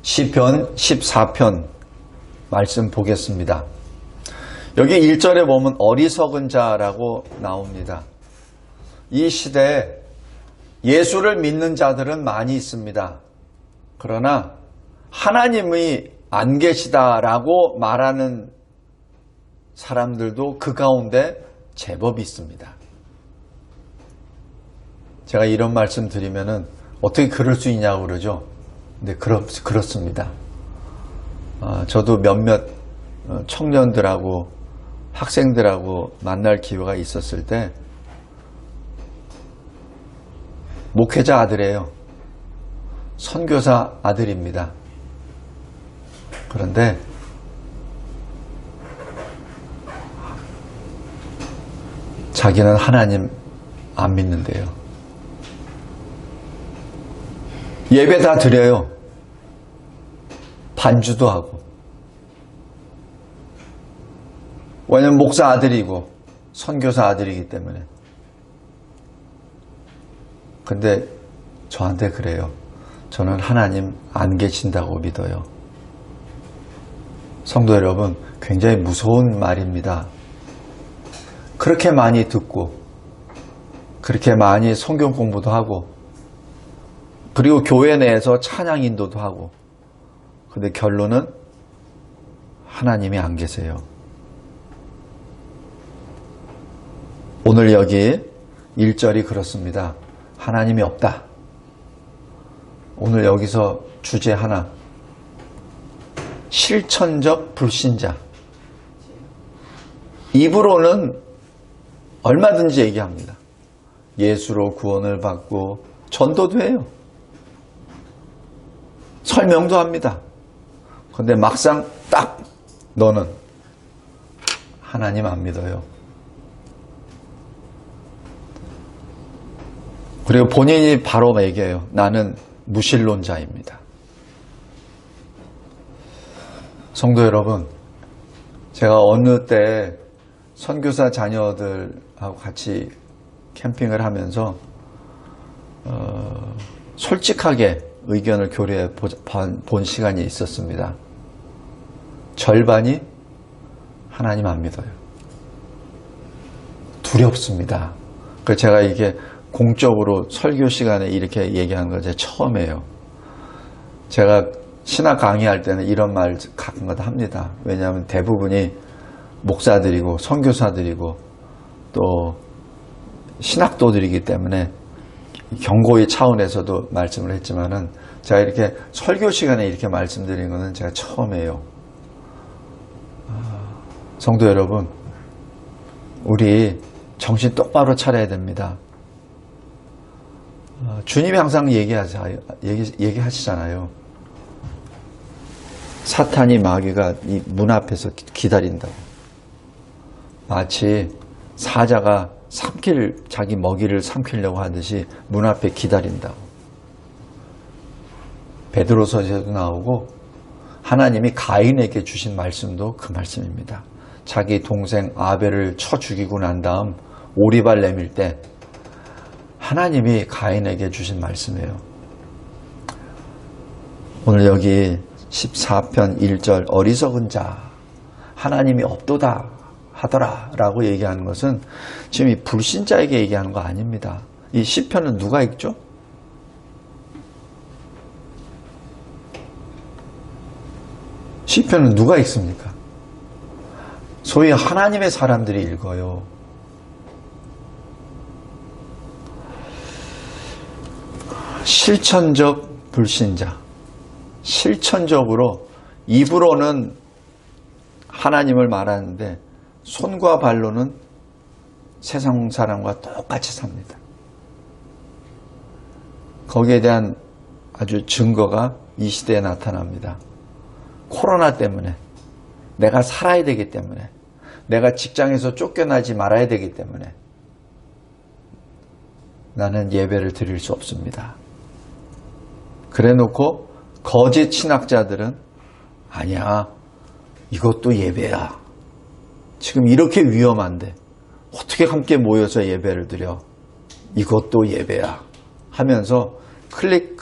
시편 14편 말씀 보겠습니다. 여기 1절에 보면 어리석은 자라고 나옵니다. 이 시대에 예수를 믿는 자들은 많이 있습니다. 그러나 하나님이 안 계시다라고 말하는 사람들도 그 가운데 제법 있습니다. 제가 이런 말씀 드리면은 어떻게 그럴 수 있냐고 그러죠. 근데 그렇습니다. 저도 몇몇 청년들하고 학생들하고 만날 기회가 있었을 때 목회자 아들이에요. 선교사 아들입니다. 그런데 자기는 하나님 안 믿는데요. 예배 다 드려요. 반주도 하고. 왜냐면 목사 아들이고 선교사 아들이기 때문에. 근데 저한테 그래요. 저는 하나님 안 계신다고 믿어요. 성도 여러분, 굉장히 무서운 말입니다. 그렇게 많이 듣고 그렇게 많이 성경 공부도 하고 그리고 교회 내에서 찬양 인도도 하고, 근데 결론은 하나님이 안 계세요. 오늘 여기 1절이 그렇습니다. 하나님이 없다. 오늘 여기서 주제 하나, 실천적 불신자. 입으로는 얼마든지 얘기합니다. 예수로 구원을 받고 전도도 해요. 설명도 합니다. 그런데 막상 딱 너는 하나님 안 믿어요. 그리고 본인이 바로 얘기해요. 나는 무신론자입니다. 성도 여러분, 제가 어느 때 선교사 자녀들하고 같이 캠핑을 하면서 솔직하게 의견을 교류해 본 시간이 있었습니다. 절반이 하나님 안 믿어요. 두렵습니다. 그래서 제가 이게 공적으로 설교 시간에 이렇게 얘기한 건 제 처음이에요. 제가 신학 강의할 때는 이런 말 가끔가다 합니다. 왜냐하면 대부분이 목사들이고 선교사들이고 또 신학도들이기 때문에 경고의 차원에서도 말씀을 했지만은 제가 이렇게 설교 시간에 이렇게 말씀드린 것은 제가 처음이에요. 성도 여러분, 우리 정신 똑바로 차려야 됩니다. 주님이 항상 얘기하시잖아요. 사탄이 마귀가 이 문 앞에서 기다린다고. 마치 사자가 자기 먹이를 삼키려고 하듯이 문 앞에 기다린다고. 베드로서에도 나오고 하나님이 가인에게 주신 말씀도 그 말씀입니다. 자기 동생 아벨을 쳐 죽이고 난 다음 오리발 내밀 때 하나님이 가인에게 주신 말씀이에요. 오늘 여기 14편 1절 어리석은 자, 하나님이 없도다 하더라 라고 얘기하는 것은 지금 이 불신자에게 얘기하는 거 아닙니다. 이 시편은 누가 읽죠? 시편은 누가 읽습니까? 소위 하나님의 사람들이 읽어요. 실천적 불신자. 실천적으로 입으로는 하나님을 말하는데 손과 발로는 세상 사람과 똑같이 삽니다. 거기에 대한 아주 증거가 이 시대에 나타납니다. 코로나 때문에, 내가 살아야 되기 때문에, 내가 직장에서 쫓겨나지 말아야 되기 때문에 나는 예배를 드릴 수 없습니다. 그래놓고 거짓 신학자들은 아니야, 이것도 예배야. 지금 이렇게 위험한데 어떻게 함께 모여서 예배를 드려? 이것도 예배야 하면서 클릭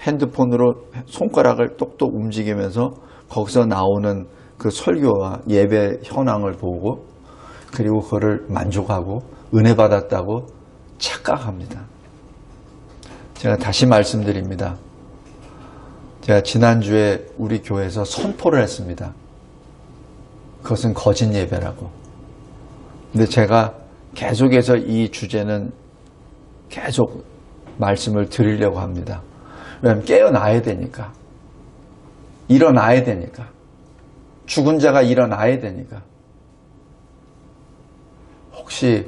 핸드폰으로 손가락을 똑똑 움직이면서 거기서 나오는 그 설교와 예배 현황을 보고 그리고 그거를 만족하고 은혜 받았다고 착각합니다. 제가 다시 말씀드립니다. 제가 지난주에 우리 교회에서 선포를 했습니다. 그것은 거짓 예배라고. 근데 제가 계속해서 이 주제는 계속 말씀을 드리려고 합니다. 왜냐하면 깨어나야 되니까. 일어나야 되니까. 죽은 자가 일어나야 되니까. 혹시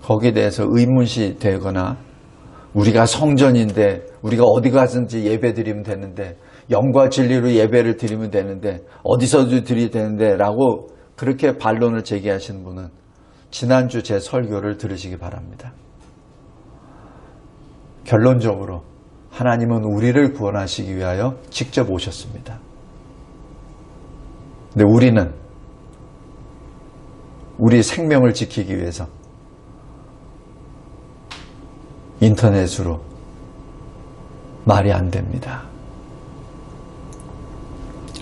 거기에 대해서 의문시 되거나 우리가 성전인데 우리가 어디 가든지 예배 드리면 되는데 영과 진리로 예배를 드리면 되는데 어디서도 드리면 되는데 라고 그렇게 반론을 제기하시는 분은 지난주 제 설교를 들으시기 바랍니다. 결론적으로 하나님은 우리를 구원하시기 위하여 직접 오셨습니다. 근데 우리는 우리 생명을 지키기 위해서 인터넷으로 말이 안 됩니다.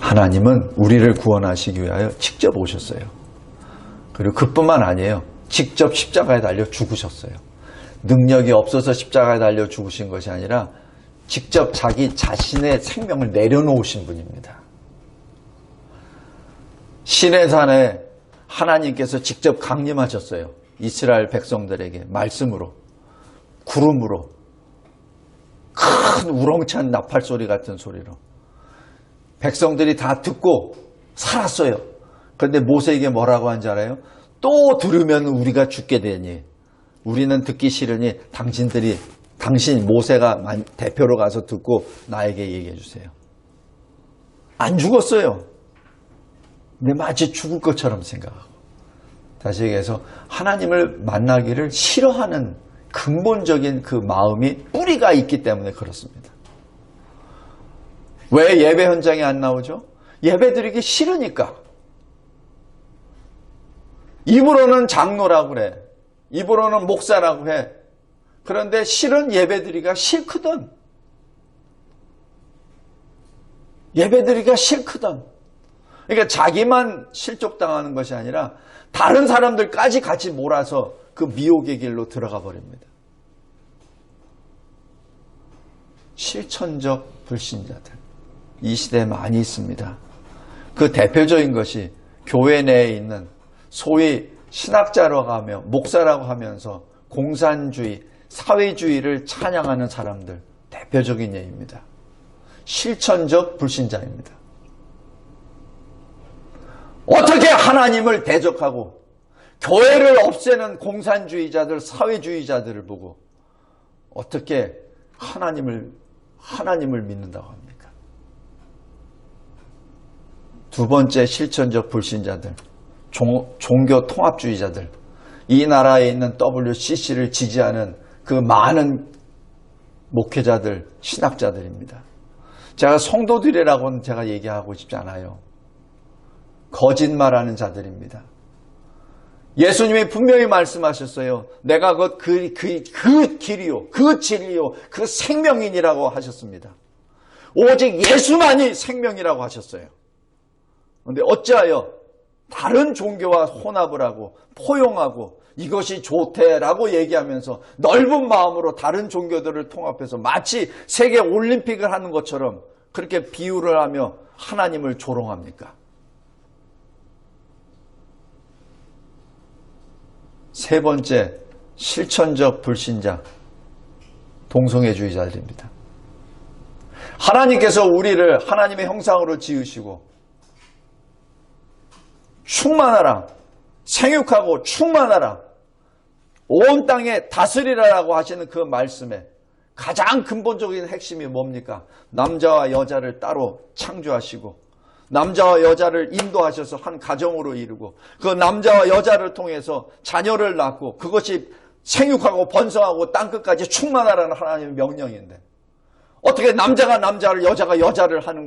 하나님은 우리를 구원하시기 위하여 직접 오셨어요. 그리고 그뿐만 아니에요. 직접 십자가에 달려 죽으셨어요. 능력이 없어서 십자가에 달려 죽으신 것이 아니라 직접 자기 자신의 생명을 내려놓으신 분입니다. 시내산에 하나님께서 직접 강림하셨어요. 이스라엘 백성들에게 말씀으로, 구름으로, 큰 우렁찬 나팔 소리 같은 소리로. 백성들이 다 듣고 살았어요. 그런데 모세에게 뭐라고 한지 알아요? 또 들으면 우리가 죽게 되니 우리는 듣기 싫으니 당신 모세가 대표로 가서 듣고 나에게 얘기해 주세요. 안 죽었어요. 근데 마치 죽을 것처럼 생각하고. 다시 얘기해서 하나님을 만나기를 싫어하는 근본적인 그 마음이 뿌리가 있기 때문에 그렇습니다. 왜 예배 현장에 안 나오죠? 예배 드리기 싫으니까. 입으로는 장로라고 그래. 입으로는 목사라고 해. 그런데 실은 예배드리기가 싫거든. 예배드리기가 싫거든. 그러니까 자기만 실족당하는 것이 아니라 다른 사람들까지 같이 몰아서 그 미혹의 길로 들어가 버립니다. 실천적 불신자들. 이 시대에 많이 있습니다. 그 대표적인 것이 교회 내에 있는 소위 신학자라고 하며 목사라고 하면서 공산주의, 사회주의를 찬양하는 사람들 대표적인 예입니다. 실천적 불신자입니다. 어떻게 하나님을 대적하고 교회를 없애는 공산주의자들, 사회주의자들을 보고 어떻게 하나님을 믿는다고 합니까? 두 번째 실천적 불신자들, 종교 통합주의자들, 이 나라에 있는 WCC를 지지하는 그 많은 목회자들, 신학자들입니다. 제가 성도들이라고는 제가 얘기하고 싶지 않아요. 거짓말하는 자들입니다. 예수님이 분명히 말씀하셨어요. 내가 그 길이요, 그 진리요, 그 생명이니라고 하셨습니다. 오직 예수만이 생명이라고 하셨어요. 그런데 어찌하여 다른 종교와 혼합을 하고 포용하고 이것이 좋대라고 얘기하면서 넓은 마음으로 다른 종교들을 통합해서 마치 세계 올림픽을 하는 것처럼 그렇게 비유를 하며 하나님을 조롱합니까? 세 번째 실천적 불신자, 동성애주의자들입니다. 하나님께서 우리를 하나님의 형상으로 지으시고 충만하라, 생육하고 충만하라, 온 땅에 다스리라라고 하시는 그 말씀에 가장 근본적인 핵심이 뭡니까? 남자와 여자를 따로 창조하시고 남자와 여자를 인도하셔서 한 가정으로 이루고 그 남자와 여자를 통해서 자녀를 낳고 그것이 생육하고 번성하고 땅끝까지 충만하라는 하나님의 명령인데 어떻게 남자가 남자를 여자가 여자를 하는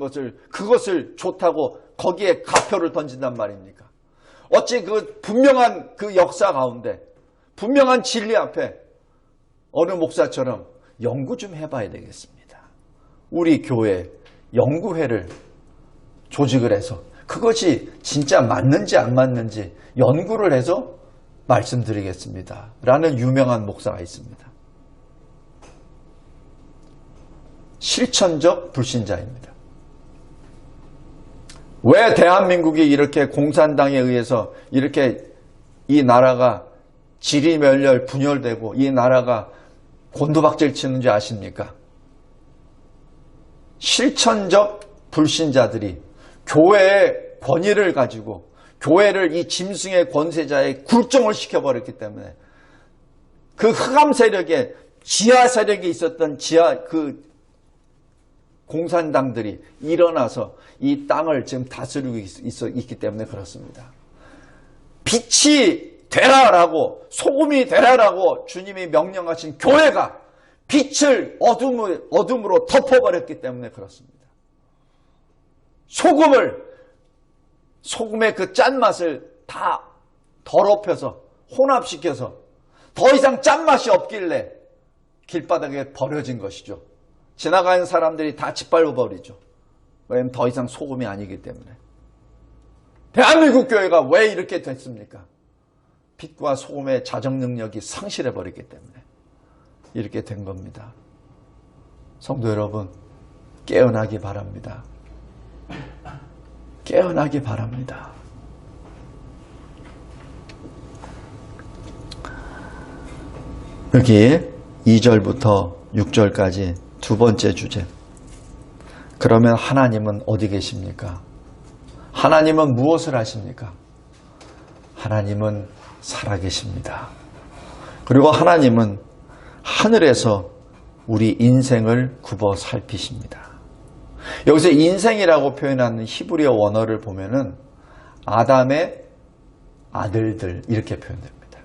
그것을 좋다고 거기에 가표를 던진단 말입니까? 어찌 그 분명한 그 역사 가운데 분명한 진리 앞에 어느 목사처럼 연구 좀 해봐야 되겠습니다. 우리 교회 연구회를 조직을 해서 그것이 진짜 맞는지 안 맞는지 연구를 해서 말씀드리겠습니다. 라는 유명한 목사가 있습니다. 실천적 불신자입니다. 왜 대한민국이 이렇게 공산당에 의해서 이렇게 이 나라가 지리멸렬 분열되고 이 나라가 곤두박질 치는지 아십니까? 실천적 불신자들이 교회의 권위를 가지고 교회를 이 짐승의 권세자의 굴종을 시켜버렸기 때문에 그 흑암 세력에 지하 세력이 있었던 그 공산당들이 일어나서 이 땅을 지금 다스리고 있기 때문에 그렇습니다. 빛이 되라라고 소금이 되라라고 주님이 명령하신 교회가 빛을 어둠으로 덮어버렸기 때문에 그렇습니다. 소금의 그 짠맛을 다 더럽혀서 혼합시켜서 더 이상 짠맛이 없길래 길바닥에 버려진 것이죠. 지나가는 사람들이 다 짓밟아버리죠. 왜냐하면 더 이상 소금이 아니기 때문에. 대한민국 교회가 왜 이렇게 됐습니까? 빛과 소금의 자정 능력이 상실해버렸기 때문에 이렇게 된 겁니다. 성도 여러분, 깨어나기 바랍니다. 깨어나기 바랍니다. 여기 2절부터 6절까지 두 번째 주제. 그러면 하나님은 어디 계십니까? 하나님은 무엇을 하십니까? 하나님은 살아계십니다. 그리고 하나님은 하늘에서 우리 인생을 굽어 살피십니다. 여기서 인생이라고 표현하는 히브리어 원어를 보면은 아담의 아들들 이렇게 표현됩니다.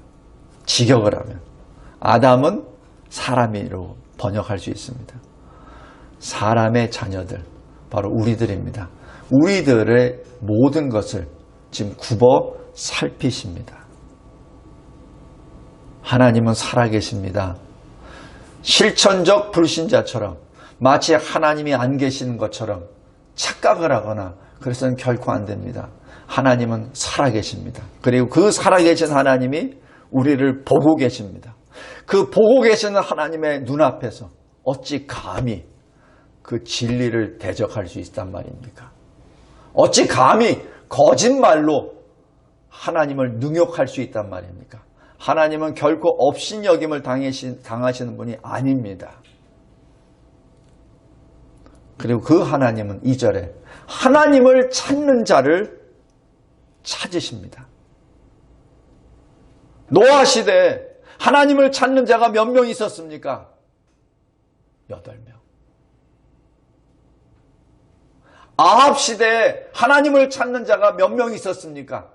직역을 하면 아담은 사람이라고 번역할 수 있습니다. 사람의 자녀들, 바로 우리들입니다. 우리들의 모든 것을 지금 굽어 살피십니다. 하나님은 살아계십니다. 실천적 불신자처럼 마치 하나님이 안 계시는 것처럼 착각을 하거나 그래서는 결코 안 됩니다. 하나님은 살아계십니다. 그리고 그 살아계신 하나님이 우리를 보고 계십니다. 그 보고 계시는 하나님의 눈앞에서 어찌 감히 그 진리를 대적할 수 있단 말입니까? 어찌 감히 거짓말로 하나님을 능욕할 수 있단 말입니까? 하나님은 결코 업신여김을 당하시는 분이 아닙니다. 그리고 그 하나님은 2절에 하나님을 찾는 자를 찾으십니다. 노아 시대에 하나님을 찾는 자가 몇 명 있었습니까? 8명. 아합 시대에 하나님을 찾는 자가 몇 명 있었습니까?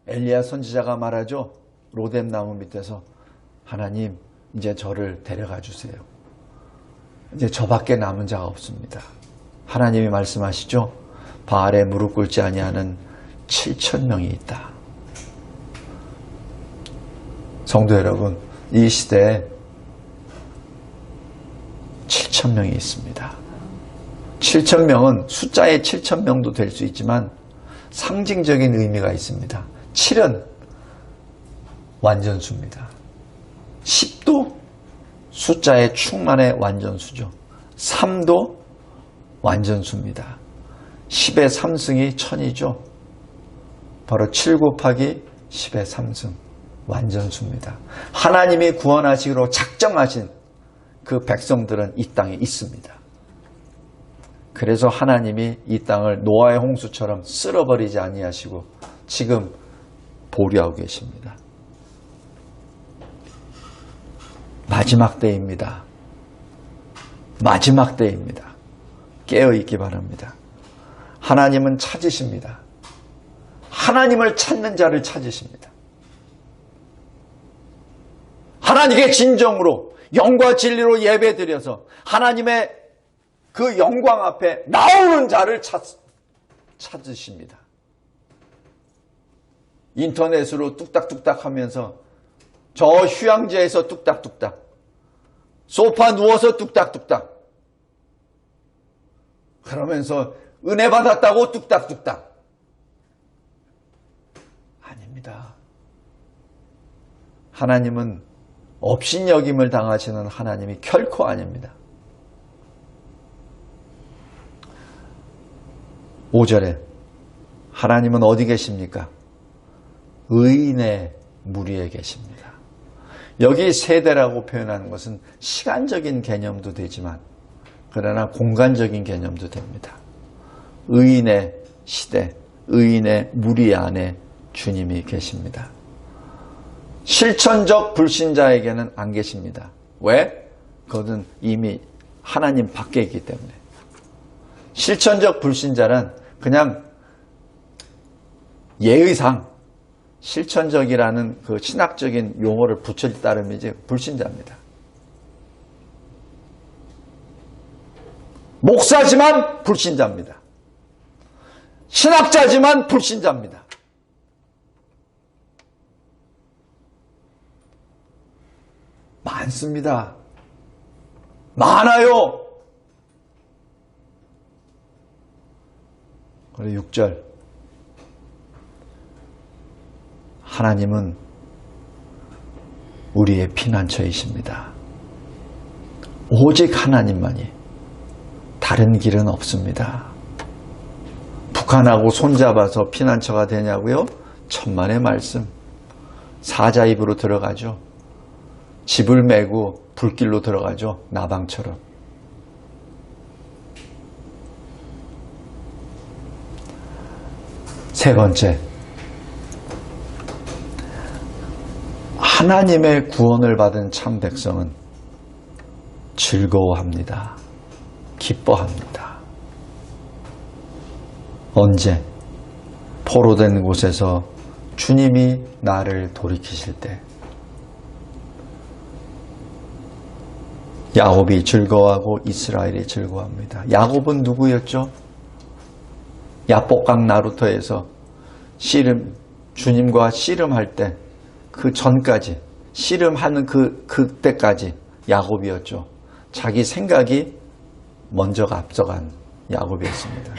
엘리야 선지자가 말하죠. 로뎀 나무 밑에서 하나님 이제 저를 데려가 주세요. 이제 저밖에 남은 자가 없습니다. 하나님이 말씀하시죠. 바알에 무릎 꿇지 아니하는 7,000명이 있다. 성도 여러분, 이 시대에 7,000명이 있습니다. 7,000명은 숫자의 7,000명도 될 수 있지만 상징적인 의미가 있습니다. 7은 완전수입니다. 10도 숫자의 충만의 완전수죠. 3도 완전수입니다. 10의 3승이 1000이죠. 바로 7 곱하기 10의 3승 완전수입니다. 하나님이 구원하시기로 작정하신 그 백성들은 이 땅에 있습니다. 그래서 하나님이 이 땅을 노아의 홍수처럼 쓸어버리지 아니하시고 지금 보류하고 계십니다. 마지막 때입니다. 마지막 때입니다. 깨어있기 바랍니다. 하나님은 찾으십니다. 하나님을 찾는 자를 찾으십니다. 하나님께 진정으로 영과 진리로 예배드려서 하나님의 그 영광 앞에 나오는 자를 찾으십니다. 인터넷으로 뚝딱뚝딱 하면서 저 휴양지에서 뚝딱뚝딱 소파 누워서 뚝딱뚝딱. 그러면서 은혜 받았다고 뚝딱뚝딱. 아닙니다. 하나님은 업신여김을 당하시는 하나님이 결코 아닙니다. 5절에 하나님은 어디 계십니까? 의인의 무리에 계십니다. 여기 세대라고 표현하는 것은 시간적인 개념도 되지만 그러나 공간적인 개념도 됩니다. 의인의 시대, 의인의 무리 안에 주님이 계십니다. 실천적 불신자에게는 안 계십니다. 왜? 그것은 이미 하나님 밖에 있기 때문에. 실천적 불신자는 그냥 예의상 실천적이라는 그 신학적인 용어를 붙일 따름이지 불신자입니다. 목사지만 불신자입니다. 신학자지만 불신자입니다. 많습니다. 많아요. 그리고 6절. 하나님은 우리의 피난처이십니다. 오직 하나님만이, 다른 길은 없습니다. 북한하고 손잡아서 피난처가 되냐고요? 천만의 말씀. 사자 입으로 들어가죠. 집을 메고 불길로 들어가죠. 나방처럼. 세 번째, 하나님의 구원을 받은 참 백성은 즐거워합니다. 기뻐합니다. 언제? 포로된 곳에서 주님이 나를 돌이키실 때. 야곱이 즐거워하고 이스라엘이 즐거워합니다. 야곱은 누구였죠? 야복강 나루터에서 주님과 씨름할 때 그 전까지, 씨름하는 그때까지 야곱이었죠. 자기 생각이 먼저가 앞서간 야곱이었습니다.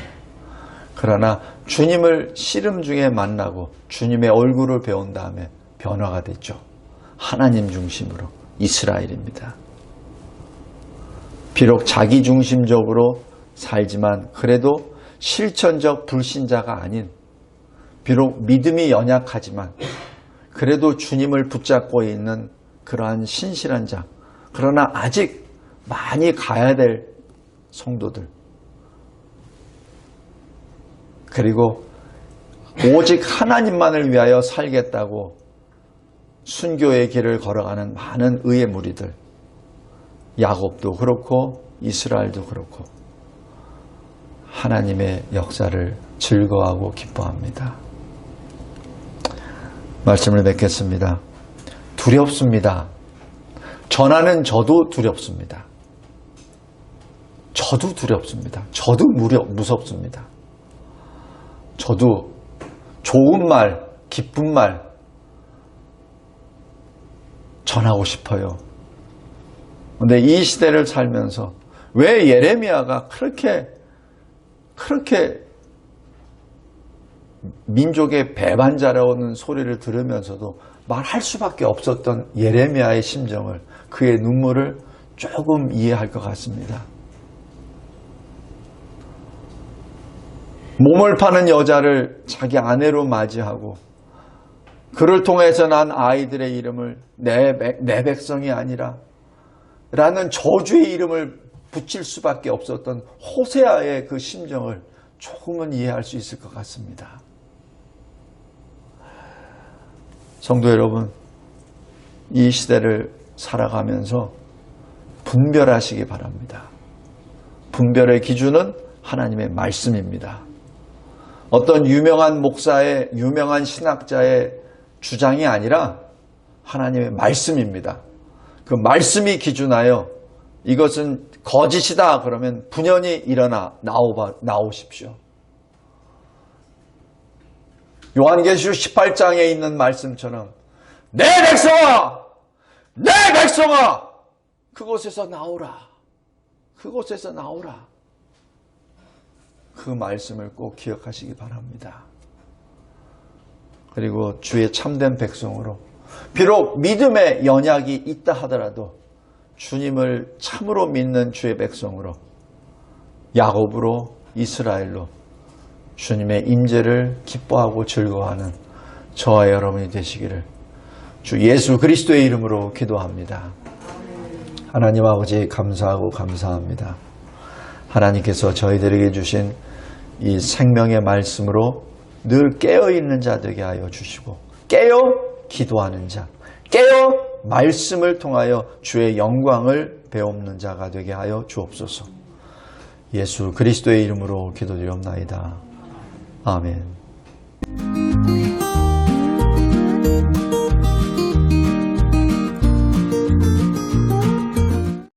그러나 주님을 씨름 중에 만나고 주님의 얼굴을 배운 다음에 변화가 됐죠. 하나님 중심으로 이스라엘입니다. 비록 자기 중심적으로 살지만 그래도 실천적 불신자가 아닌, 비록 믿음이 연약하지만 그래도 주님을 붙잡고 있는 그러한 신실한 자, 그러나 아직 많이 가야 될 성도들, 그리고 오직 하나님만을 위하여 살겠다고 순교의 길을 걸어가는 많은 의의 무리들, 야곱도 그렇고 이스라엘도 그렇고 하나님의 역사를 즐거워하고 기뻐합니다. 말씀을 맺겠습니다. 두렵습니다. 전하는 저도 두렵습니다. 저도 두렵습니다. 저도 무섭습니다. 저도 좋은 말, 기쁜 말 전하고 싶어요. 그런데 이 시대를 살면서 왜 예레미야가 그렇게 민족의 배반자라는 소리를 들으면서도 말할 수밖에 없었던 예레미야의 심정을, 그의 눈물을 조금 이해할 것 같습니다. 몸을 파는 여자를 자기 아내로 맞이하고 그를 통해서 난 아이들의 이름을 내 백성이 아니라 라는 저주의 이름을 붙일 수밖에 없었던 호세아의 그 심정을 조금은 이해할 수 있을 것 같습니다. 성도 여러분, 이 시대를 살아가면서 분별하시기 바랍니다. 분별의 기준은 하나님의 말씀입니다. 어떤 유명한 목사의, 유명한 신학자의 주장이 아니라 하나님의 말씀입니다. 그 말씀이 기준하여 이것은 거짓이다 그러면 분연히 일어나 나오십시오. 요한계시록 18장에 있는 말씀처럼 내 백성아! 내 백성아! 그곳에서 나오라. 그곳에서 나오라. 그 말씀을 꼭 기억하시기 바랍니다. 그리고 주의 참된 백성으로 비록 믿음의 연약이 있다 하더라도 주님을 참으로 믿는 주의 백성으로 야곱으로 이스라엘로 주님의 임재를 기뻐하고 즐거워하는 저와 여러분이 되시기를 주 예수 그리스도의 이름으로 기도합니다. 하나님 아버지 감사하고 감사합니다. 하나님께서 저희들에게 주신 이 생명의 말씀으로 늘 깨어있는 자 되게 하여 주시고 깨어 기도하는 자, 깨어 말씀을 통하여 주의 영광을 배웁는 자가 되게 하여 주옵소서. 예수 그리스도의 이름으로 기도드리옵나이다. 아멘.